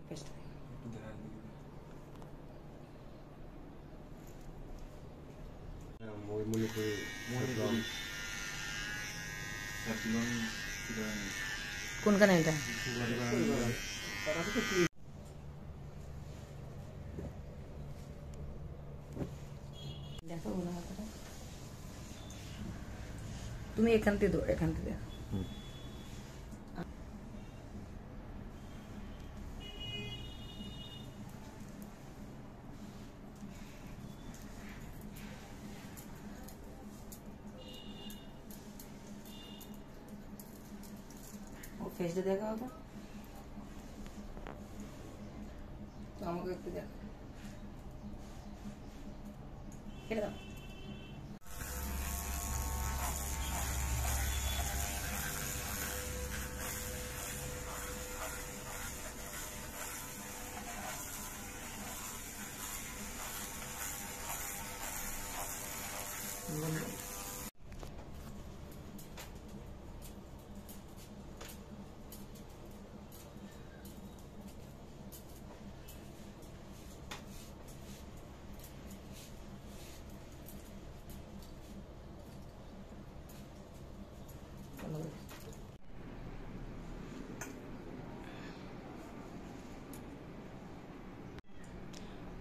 paste কোনখানে এটা দেখো তুমি এখান থেকে দো এখান থেকে দেখো फेस देखा होगा तो हमको एक देखो खेल दो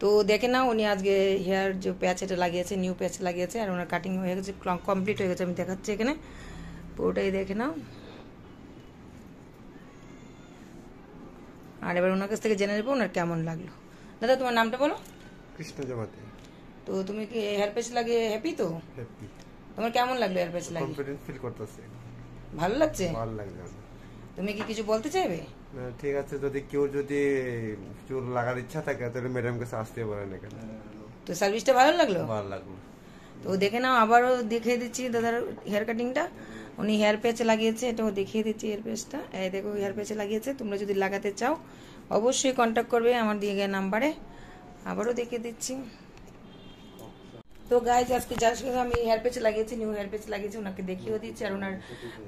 তো দেখে নাও উনি আজকে হেয়ার যে প্যাচ এটা লাগিয়েছে নিউ প্যাচ লাগিয়েছে আর ওনার কাটিং হয়ে গেছে কমপ্লিট হয়ে গেছে আমি দেখাচ্ছি এখানে পুরোটাই দেখে নাও আর এবার ওনার কাছ থেকে জেনে নেবো ওনার কেমন লাগলো দাদা তোমার নামটা বলো কৃষ্ণ জমাতে তো তুমি কি হেয়ার প্যাচ লাগিয়ে হ্যাপি তো হ্যাপি তোমার কেমন লাগলো হেয়ার প্যাচ লাগিয়ে কনফিডেন্স ফিল করতেছি ভালো লাগছে ভালো লাগছে তুমি কি কিছু বলতে চাইবে ঠিক আছে যদি কেউ যদি চুল লাগার ইচ্ছা থাকে তাহলে ম্যাডাম কাছে আসতে পারেন এখানে তো সার্ভিসটা ভালো লাগলো ভালো লাগলো তো দেখে নাও আবারও দেখিয়ে দিচ্ছি দাদার হেয়ার কাটিংটা উনি হেয়ার প্যাচ লাগিয়েছে এটাও দেখিয়ে দিচ্ছি হেয়ার প্যাচটা এই দেখো হেয়ার প্যাচ লাগিয়েছে তোমরা যদি লাগাতে চাও অবশ্যই কন্ট্যাক্ট করবে আমার দিয়ে গিয়ে নাম্বারে আবারও দেখিয়ে দিচ্ছি তো গাইজ আজকে যার সঙ্গে আমি হেয়ার প্যাচ লাগিয়েছি নিউ হেয়ার প্যাচ লাগিয়েছি ওনাকে দেখিয়েও দিচ্ছি আর ওনার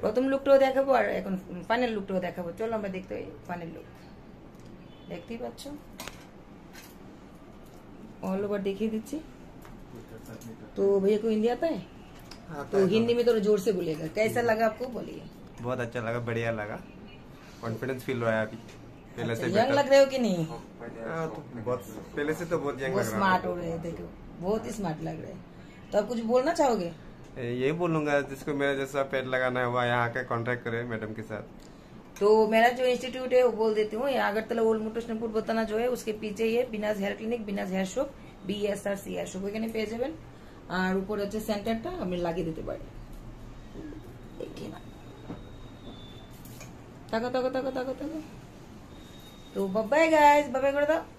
প্রথম লুকটাও দেখাবো আর এখন ফাইনাল লুকটাও দেখাবো চলো আমরা দেখতে ফাইনাল লুক দেখতেই পাচ্ছ ऑल ओवर देखिए दीजिए तो भैया को हिंदी आता है तो हिंदी में थोड़ा जोर से बोलिएगा कैसा लगा आपको बोलिए बहुत अच्छा लगा बढ़िया लगा कॉन्फिडेंस फील हुआ है अभी पहले से यंग लग रहे हो कि नहीं तो बहुत पहले से तो बहुत यंग बहुत स्मार्ट हो रहे हैं देखो बहुत ही स्मार्ट लग रहे हैं तो आप कुछ बोलना चाहोगे यही बोलूंगा जिसको मेरा जैसा पेट लगाना है वह यहाँ के कांटेक्ट करे मैडम के साथ तो मेरा जो इंस्टीट्यूट है वो बोल देती हूँ अगरतला ओल्ड मोटरस्टेनपुर बताना जो है उसके पीछे ही है बिनाज हेयर क्लिनिक बिनाज hair shop BSRC hair shop ওখানে পেয়ে যাবেন আর উপরে হচ্ছে সেন্টারটা আমি লাগিয়ে দিতে পারি দেখি না তাকো তাকো তাকো তাকো তাকো তো বাই গাইস বাই করে দাও